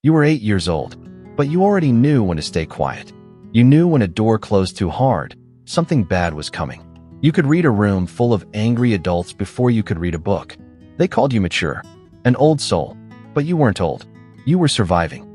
You were 8 years old, but you already knew when to stay quiet. You knew when a door closed too hard, something bad was coming. You could read a room full of angry adults before you could read a book. They called you mature, an old soul, but you weren't old. You were surviving.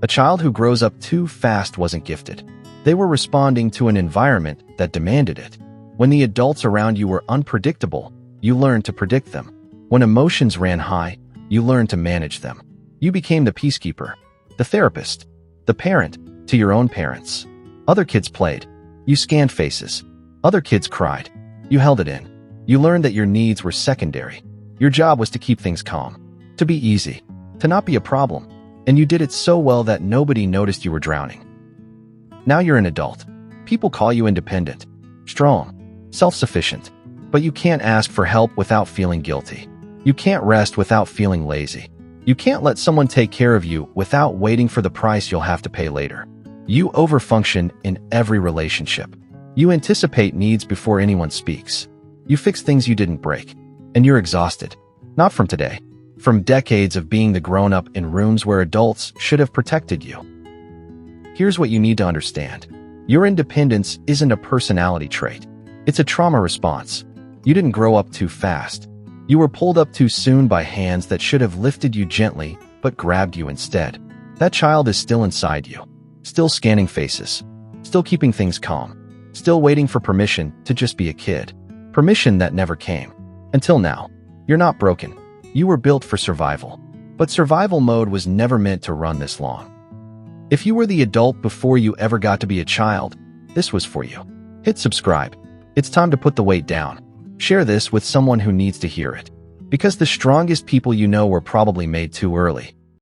A child who grows up too fast wasn't gifted. They were responding to an environment that demanded it. When the adults around you were unpredictable, you learned to predict them. When emotions ran high, you learned to manage them. You became the peacekeeper, the therapist, the parent to your own parents. Other kids played. You scanned faces. Other kids cried. You held it in. You learned that your needs were secondary. Your job was to keep things calm, to be easy, to not be a problem. And you did it so well that nobody noticed you were drowning. Now you're an adult. People call you independent, strong, self-sufficient. But you can't ask for help without feeling guilty. You can't rest without feeling lazy. You can't let someone take care of you without waiting for the price you'll have to pay later. You overfunction in every relationship. You anticipate needs before anyone speaks. You fix things you didn't break. And you're exhausted. Not from today. From decades of being the grown-up in rooms where adults should have protected you. Here's what you need to understand. Your independence isn't a personality trait. It's a trauma response. You didn't grow up too fast. You were pulled up too soon by hands that should have lifted you gently, but grabbed you instead. That child is still inside you. Still scanning faces. Still keeping things calm. Still waiting for permission to just be a kid. Permission that never came. Until now. You're not broken. You were built for survival. But survival mode was never meant to run this long. If you were the adult before you ever got to be a child, this was for you. Hit subscribe. It's time to put the weight down. Share this with someone who needs to hear it. Because the strongest people you know were probably made too early.